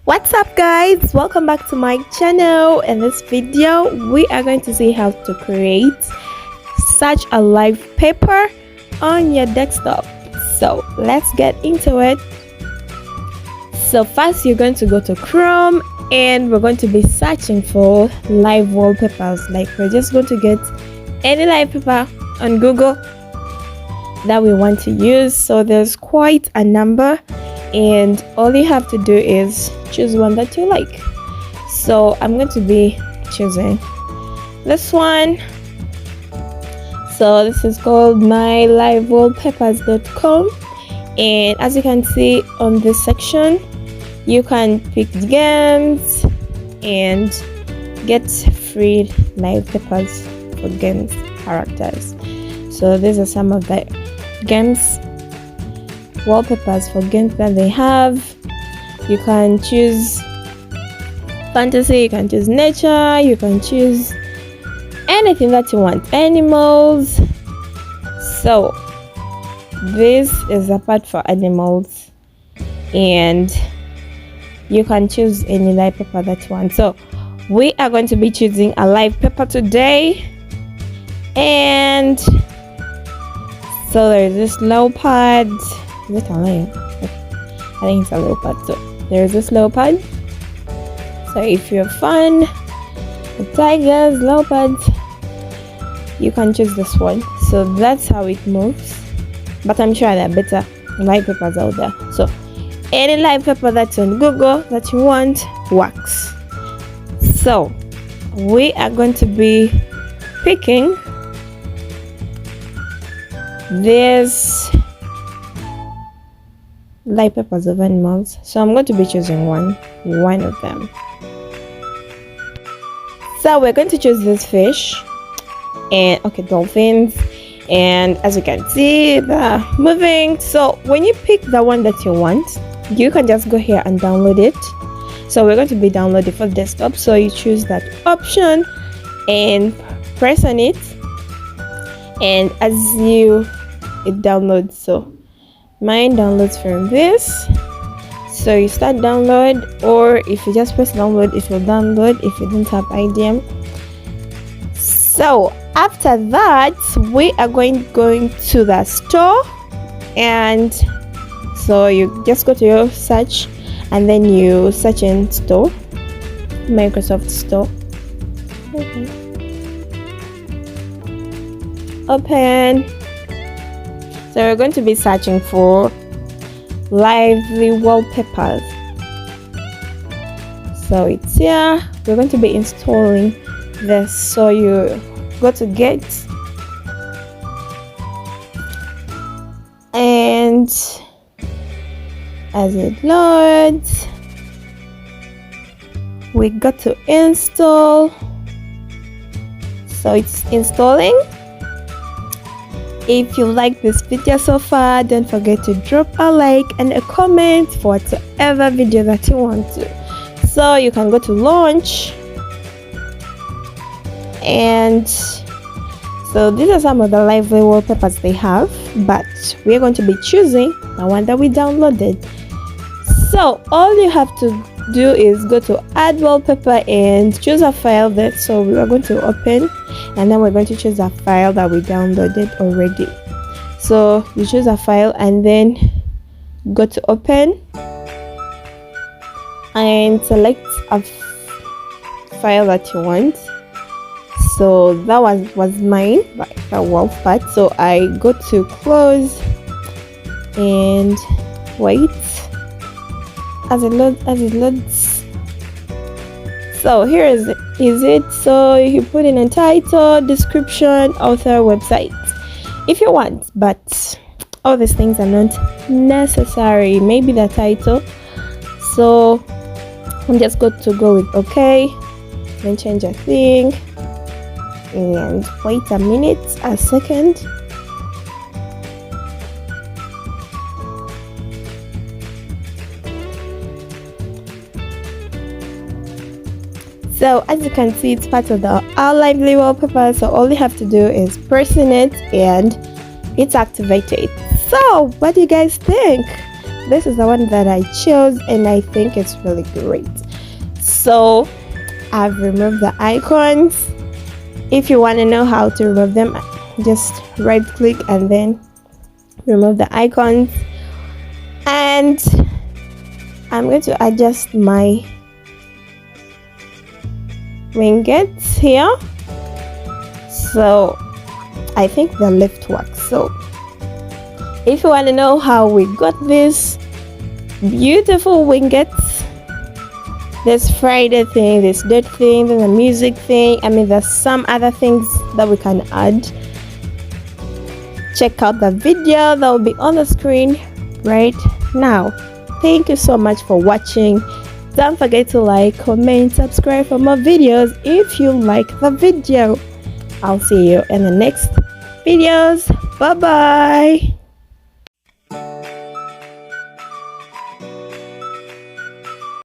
What's up guys, welcome back to my channel. In this video we are going to see how to create such a live paper on your desktop. So let's get into it. So first you're going to go to Chrome and we're going to be searching for live wallpapers. Like we're just going to get any live paper on Google that we want to use. So there's quite a number and all you have to do is choose one that you like. So I'm going to be choosing this one. So this is called mylivewallpapers.com, and as you can see on this section you can pick games and get free live papers for games characters. So these are some of the games wallpapers for games that they have. You can choose fantasy, you can choose nature, you can choose anything that you want, animals. So this is a part for animals and you can choose any live paper that you want. So we are going to be choosing a live paper today, and so there's this leopard. Is it a lion? I think it's a leopard. So there's this leopard. So if you're fun with tigers, leopards, you can choose this one. So that's how it moves. But I'm sure there are better live papers out there. So any live paper that's on Google that you want works. So we are going to be picking this live papers of animals. So I'm going to be choosing one of them. So we're going to choose this fish and dolphins, and as you can see they're moving. So when you pick the one that you want, you can just go here and download it. So we're going to be downloading for desktop, so you choose that option and press on it, and as it downloads. So mine downloads from this, so you start download, or if you just press download it will download if you don't have IDM. So after that we are going to the store, and so you just go to your search and then you search in store, Microsoft Store. Open. So we're going to be searching for lively wallpapers. So it's here. We're going to be installing this. So you go to get, and as it loads we got to install. So it's installing. If you like this video so far, don't forget to drop a like and a comment for whatever video that you want to. So you can go to launch, and so these are some of the lively wallpapers they have, but we're going to be choosing the one that we downloaded. So all you have to do is go to add wallpaper and choose a file that, so we are going to open, and then we're going to choose a file that we downloaded already. So you choose a file and then go to open and select a file that you want. So that was mine, like the wolf part. So I go to close and wait as it loads. So here is it. So you put in a title, description, author, website if you want, but all these things are not necessary. Maybe the title. So I'm just going to go with okay, then change a thing and wait a second. So as you can see, it's part of our lively wallpaper. So all you have to do is press in it and it's activated. So what do you guys think? this is the one that I chose, and I think it's really great. So I've removed the icons. If you want to know how to remove them, just right click and then remove the icons. And I'm going to adjust my winglets here. So I think the lift works. So if you want to know how we got this beautiful winglets, this Friday thing, this date thing, then the music thing, I mean there's some other things that we can add, check out the video that will be on the screen right now. Thank you so much for watching. Don't forget to like, comment, subscribe for more videos if you like the video. I'll see you in the next videos. Bye bye.